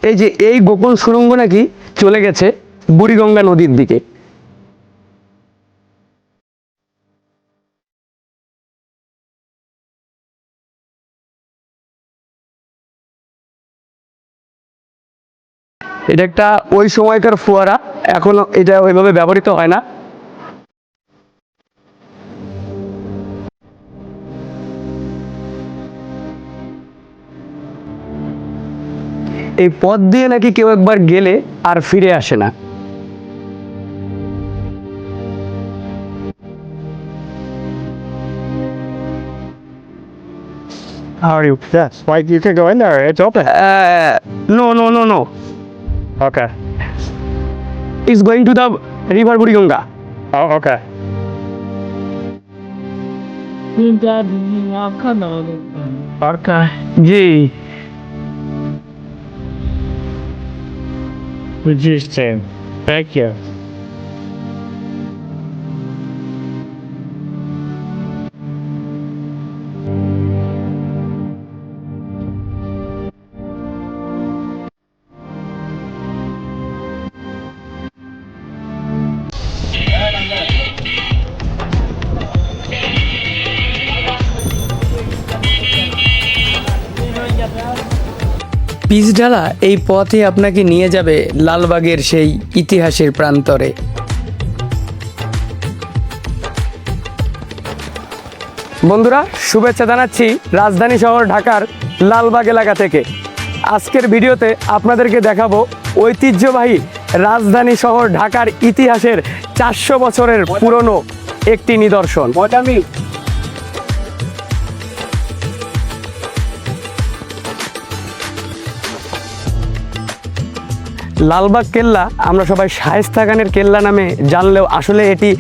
এই যে এই গোপন সুড়ঙ্গ নাকি চলে গেছে বুড়িগঙ্গা নদীর দিকে। এটা একটা ওই সময়কার ফোয়ারা, এখন এটা ওইভাবে ব্যবহৃত হয় না। এই পথ দিয়ে নাকি কেউ একবার গেলে আর ফিরে আসে না। How are you? Yes. Why you can go in there? It's open. No, no, no, no. Okay. It's going to the river Buriganga. Oh, okay. Okay. G. Interesting. Thank you. পিচঢালা এই পথে আপনাকে নিয়ে যাবে লালবাগের সেই ইতিহাসের প্রান্তরে। বন্ধুরা, শুভেচ্ছা জানাচ্ছি রাজধানী শহর ঢাকার লালবাগ এলাকা থেকে। আজকের ভিডিওতে আপনাদেরকে দেখাবো ঐতিহ্যবাহী রাজধানী শহর ঢাকার ইতিহাসের 400 বছরের পুরনো একটি নিদর্শন। লালবাগ কেল্লা আমরা সবাই শায়েস্তা খানের কেল্লা নামে জানলেও আসলে এটি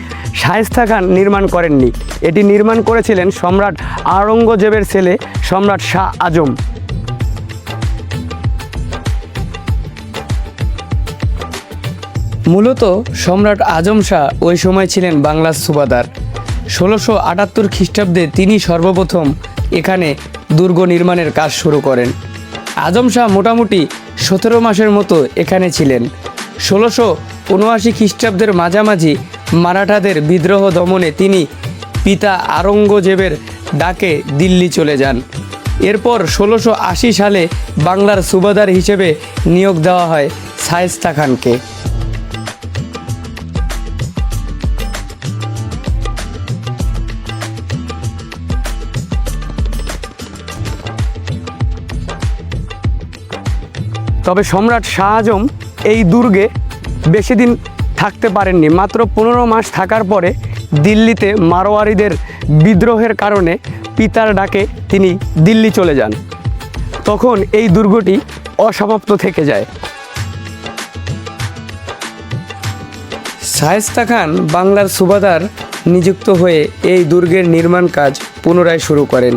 শায়েস্তা খান নির্মাণ করেননি। এটি নির্মাণ করেছিলেন সম্রাট আওরঙ্গজেবের ছেলে সম্রাট শাহ আজম। মূলত সম্রাট আজম শাহ ওই সময় ছিলেন বাংলার সুবাদার। 1678 খ্রিস্টাব্দে তিনি সর্বপ্রথম এখানে দুর্গ নির্মাণের কাজ শুরু করেন। আজম শাহ মোটামুটি 17 মাসের মতো এখানে ছিলেন। 1679 খ্রিস্টাব্দের মাঝামাঝি মারাঠাদের বিদ্রোহ দমনে তিনি পিতা আওরঙ্গজেবের ডাকে দিল্লি চলে যান। এরপর 1680 সালে বাংলার সুবাদার হিসেবে নিয়োগ দেওয়া হয় শায়েস্তা খানকে। তবে সম্রাট শাহ আজম এই দুর্গে বেশি দিন থাকতে পারেননি। মাত্র 15 মাস থাকার পরে দিল্লিতে মারোয়ারিদের বিদ্রোহের কারণে পিতার ডাকে তিনি দিল্লি চলে যান। তখন এই দুর্গটি অসমাপ্ত থেকে যায়। শায়েস্তা খান বাংলার সুবাদার নিযুক্ত হয়ে এই দুর্গের নির্মাণ কাজ পুনরায় শুরু করেন।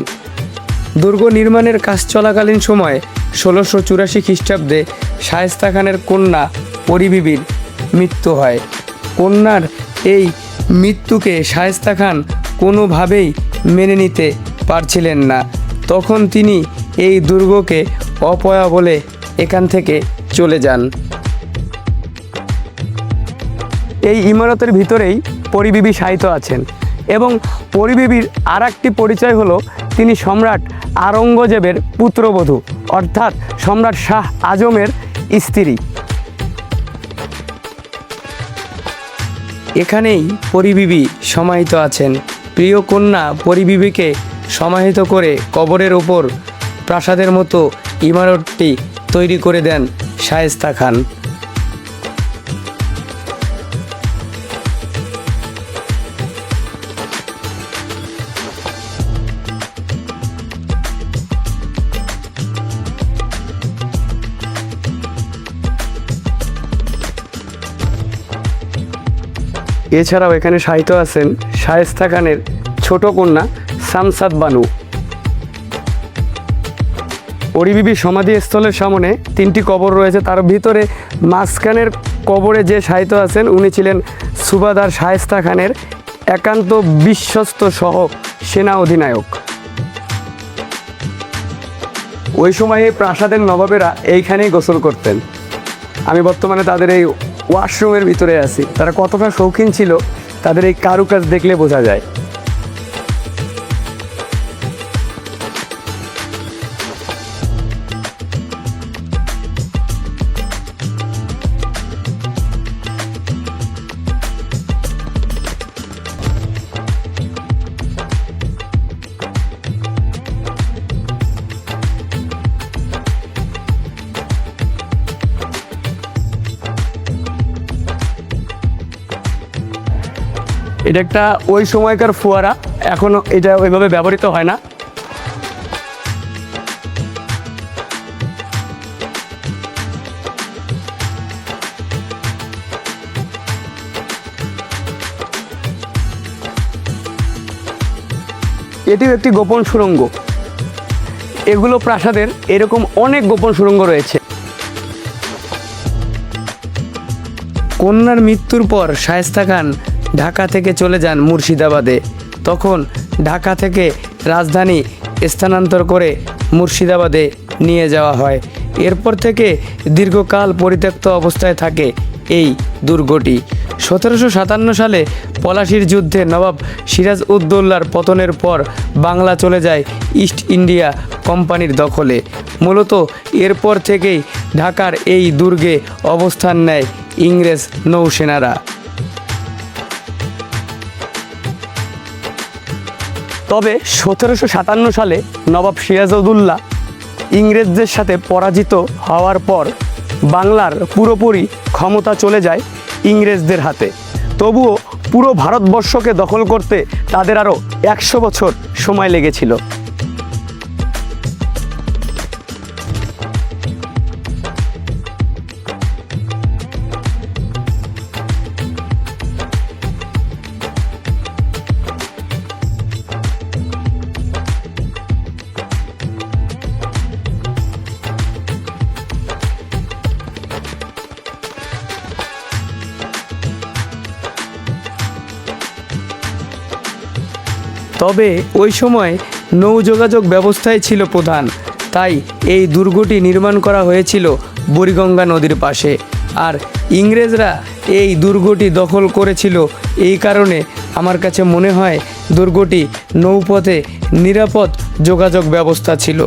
দুর্গ নির্মাণের কাজ চলাকালীন সময়ে 1684 খ্রিস্টাব্দে শায়েস্তা খানের কন্যা পরিবিবির মৃত্যু হয়। কন্যার এই মৃত্যুকে শায়েস্তা খান কোনোভাবেই মেনে নিতে পারছিলেন না। তখন তিনি এই দুর্গকে অপয়া বলে এখান থেকে চলে যান। এই ইমারতের ভিতরেই পরিবিবি শায়িত আছেন এবং পরিবিবির আর একটি পরিচয় হলো তিনি সম্রাট আওরঙ্গজেবের পুত্রবধূ, অর্থাৎ সম্রাট শাহ আজমের স্ত্রী। এখানেই পরিবিবি সমাহিত আছেন। প্রিয় কন্যা পরিবিবিকে সমাহিত করে কবরের ওপর প্রাসাদের মতো ইমারতটি তৈরি করে দেন শায়েস্তা খান। এছাড়াও এখানে শায়িত আছেন শায়েস্তা খানের ছোট কন্যা শামসাদ বানু। পরিবিবির সমাধিস্থলের সামনে 3টি কবর রয়েছে, তার ভিতরে মাঝখানের কবরে যে শায়িত আছেন উনি ছিলেন সুবাদার শায়েস্তা খানের একান্ত বিশ্বস্ত সহ সেনা অধিনায়ক। ওই সময়ে প্রাসাদের নবাবেরা এইখানেই গোসল করতেন। আমি বর্তমানে তাদের এই ওয়াশরুমের ভিতরে আছি। তারা কতটা শৌখিন ছিল তাদের এই কারুকাজ দেখলে বোঝা যায়। এটা একটা ওই সময়কার ফোয়ারা, এখনো এটা ওইভাবে ব্যবহৃত হয় না। এটিও একটি গোপন সুড়ঙ্গ। এগুলো প্রাসাদের এরকম অনেক গোপন সুড়ঙ্গ রয়েছে। কন্যার মৃত্যুর পর শায়েস্তা খান ঢাকা থেকে চলে যান মুর্শিদাবাদে। তখন ঢাকা থেকে রাজধানী স্থানান্তর করে মুর্শিদাবাদে নিয়ে যাওয়া হয়। এরপর থেকে দীর্ঘকাল পরিত্যক্ত অবস্থায় থাকে এই দুর্গটি। 1757 সালে পলাশির যুদ্ধে নবাব সিরাজ উদ্দৌলার পতনের পর বাংলা চলে যায় ইস্ট ইন্ডিয়া কোম্পানির দখলে। মূলত এরপর থেকেই ঢাকার এই দুর্গে অবস্থান নেয় ইংরেজ নৌসেনারা। তবে 1757 সালে নবাব সিরাজউদ্দৌলা ইংরেজদের সাথে পরাজিত হওয়ার পর বাংলার পুরোপুরি ক্ষমতা চলে যায় ইংরেজদের হাতে। তবুও পুরো ভারতবর্ষকে দখল করতে তাদের আরও 100 বছর সময় লেগেছিল। তবে ওই সময় নৌ যোগাযোগ ব্যবস্থাই ছিল প্রধান, তাই এই দুর্গটি নির্মাণ করা হয়েছিল বুড়িগঙ্গা নদীর পাশে। আর ইংরেজরা এই দুর্গটি দখল করেছিল এই কারণে আমার কাছে মনে হয় দুর্গটি নৌপথে নিরাপদ যোগাযোগ ব্যবস্থা ছিল।